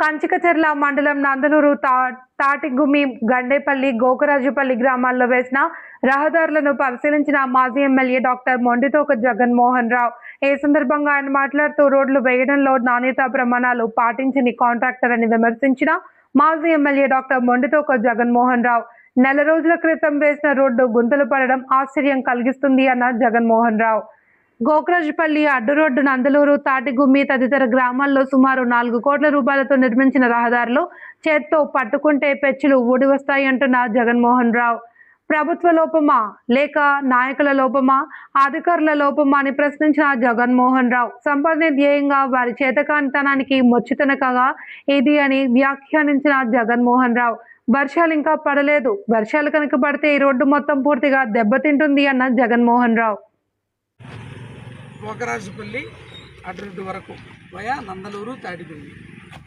కంచికచర్ల మండలం నందలూరు తాటిగుమ్మి గండేపల్లి గోకరాజుపల్లి గ్రామాల్లో వేసిన రహదారులను పరిశీలించిన మాజీ ఎమ్మెల్యే డాక్టర్ మొండితోక జగన్మోహన్ రావు. ఈ సందర్భంగా ఆయన మాట్లాడుతూ రోడ్లు వేయడంలో నాణ్యతా ప్రమాణాలు పాటించని కాంట్రాక్టర్ అని విమర్శించిన మాజీ ఎమ్మెల్యే డాక్టర్ మొండితోక జగన్మోహన్ రావు. నెల రోజుల క్రితం వేసిన రోడ్డు గుంతలు పడడం ఆశ్చర్యం కలిగిస్తుంది అన్న జగన్మోహన్ రావు. గోకరాజుపల్లి అడ్డురోడ్డు నందలూరు తాటిగుమ్మి తదితర గ్రామాల్లో సుమారు 4 కోట్ల రూపాయలతో నిర్మించిన రహదారులు చేత్తో పట్టుకుంటే పెచ్చులు ఊడి వస్తాయంటున్న జగన్మోహన్ రావు. ప్రభుత్వ లోపమా లేక నాయకుల లోపమా, అధికారుల లోపమా అని ప్రశ్నించిన జగన్మోహన్ రావు సంపాదనే ధ్యేయంగా వారి చేతకానితనానికి మొచ్చుతనకగా ఇది అని వ్యాఖ్యానించిన జగన్మోహన్ రావు. వర్షాలు ఇంకా పడలేదు, వర్షాలు కనుక పడితే ఈ రోడ్డు మొత్తం పూర్తిగా దెబ్బతింటుంది అన్న జగన్మోహన్ రావు. గోకరాజుపల్లి అడ్రోడ్డు వరకు వయా నందలూరు తాటిగుమ్మి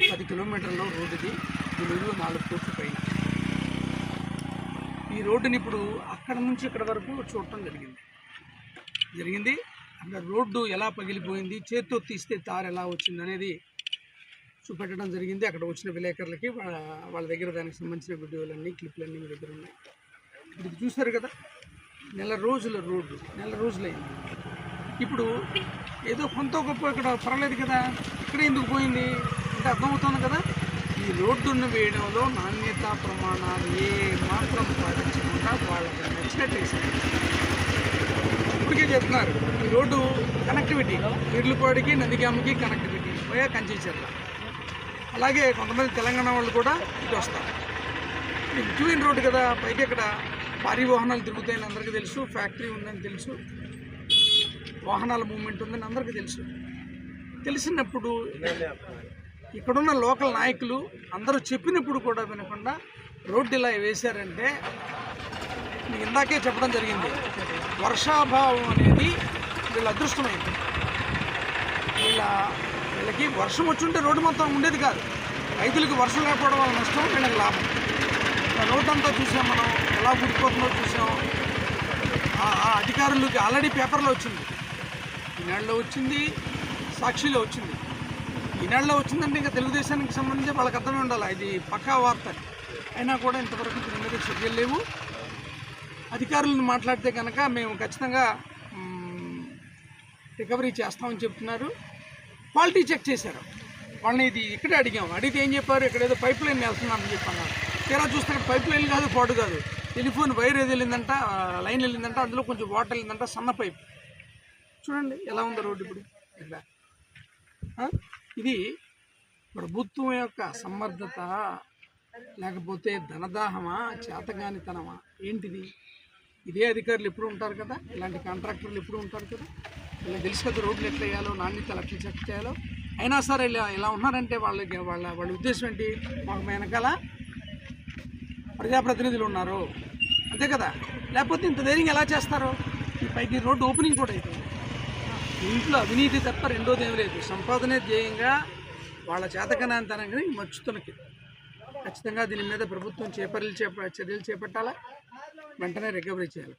10 కిలోమీటర్ల రోడ్డుది. విలువ 4 కోట్ల పైన. ఈ రోడ్డుని ఇప్పుడు అక్కడ నుంచి ఇక్కడ వరకు చూడటం జరిగింది. అక్కడ రోడ్డు ఎలా పగిలిపోయింది, చేత్తో తీస్తే తారు ఎలా వచ్చింది అనేది చూపెట్టడం జరిగింది. అక్కడ వచ్చిన విలేకరులకి వాళ్ళ దగ్గర దానికి సంబంధించిన వీడియోలన్నీ క్లిప్లన్నీ మీ దగ్గర ఉన్నాయి. ఇది చూశారు కదా, నెల రోజుల రోడ్డు, నెల రోజులైంది. ఇప్పుడు ఏదో కొంత గొప్ప ఇక్కడ పర్వాలేదు కదా, ఇక్కడ ఎందుకు పోయింది అంటే అర్థమవుతుంది కదా. ఈ రోడ్డును వేయడంలో నాణ్యతా ప్రమాణాలు ఏ మాత్రం పాటించకుండా వాళ్ళకి నచ్చినట్టు వేసారు. ఇప్పటికే చెప్తున్నారు ఈ రోడ్డు కనెక్టివిటీ ఇర్లుపాడికి నందిగామకి కనెక్టివిటీ పోయా కంచిచర్ల. అలాగే కొంతమంది తెలంగాణ వాళ్ళు కూడా ఇటు వస్తారు. ఇది ట్యూన్ రోడ్డు కదా, పైకి ఇక్కడ భారీ వాహనాలు తిరుగుతాయని అందరికీ తెలుసు, ఫ్యాక్టరీ ఉందని తెలుసు, వాహనాల మూవ్మెంట్ ఉందని అందరికీ తెలిసినప్పుడు ఇక్కడున్న లోకల్ నాయకులు అందరూ చెప్పినప్పుడు కూడా వినకుండా రోడ్డు ఇలా వేశారంటే మీకు ఇందాకే చెప్పడం జరిగింది. వర్షాభావం అనేది వీళ్ళ అదృష్టమైంది. వీళ్ళకి వర్షం వచ్చుంటే రోడ్డు మొత్తం ఉండేది కాదు. రైతులకు వర్షం లేకపోవడం వల్ల నష్టం, వీళ్ళకి లాభం. రోడ్డు అంతా చూసాం, మనం ఎలా గుడిపోతుందో చూసాం. ఆ అధికారులకి ఆల్రెడీ పేపర్లో వచ్చింది, ఈనాడులో వచ్చింది, సాక్షిలో వచ్చింది. ఈనాడులో వచ్చిందంటే ఇంకా తెలుగుదేశానికి సంబంధించి వాళ్ళకి అర్థమే ఉండాలి, ఇది పక్కా వార్త. అయినా కూడా ఇంతవరకు దీని మీద చర్యలు లేవు. అధికారులను మాట్లాడితే కనుక మేము ఖచ్చితంగా రికవరీ చేస్తామని చెప్తున్నారు. క్వాలిటీ చెక్ చేశారు వాళ్ళని. ఇది ఇక్కడే అడిగితే ఏం చెప్పారు, ఇక్కడ ఏదో పైప్ లైన్ వెళ్తున్నామని చెప్పాను. తీరా చూస్తే పైప్ లైన్ కాదు, పాడు కాదు, టెలిఫోన్ వైర్ ఏది వెళ్ళిందంట, లైన్ వెళ్ళిందంట, అందులో కొంచెం వాటర్ వెళ్ళిందంట, సన్న పైప్. చూడండి ఎలా ఉందో రోడ్డు ఇప్పుడు ఇక్కడ. ఇది ప్రభుత్వం యొక్క సమర్థత లేకపోతే ధనదాహమా, చేతగానితనమా, ఏంటిది? ఇదే అధికారులు ఎప్పుడు ఉంటారు కదా, ఇలాంటి కాంట్రాక్టర్లు ఎప్పుడు ఉంటారు కదా, ఇలా తెలుసు కదా రోడ్లు ఎట్లా వేయాలో, నాణ్యతలు ఎట్లా చెక్ చేయాలో. అయినా సరే ఇలా ఉన్నారంటే వాళ్ళ ఉద్దేశం ఏంటి, మాకు వెనకాల ప్రజాప్రతినిధులు ఉన్నారు అంతే కదా, లేకపోతే ఇంత ధైర్యంగా ఎలా చేస్తారో. ఈ పైకి రోడ్డు ఓపెనింగ్ కూడా అయిపోయింది. ఇంట్లో అవినీతి తప్ప రెండోది ఏం లేదు. సంపాదనే ధ్యేయంగా వాళ్ళ చేతకనంతనంగా మచ్చుతునకి ఖచ్చితంగా దీని మీద ప్రభుత్వం చర్యలు చేపట్టాలా, వెంటనే రికవరీ చేయాలి.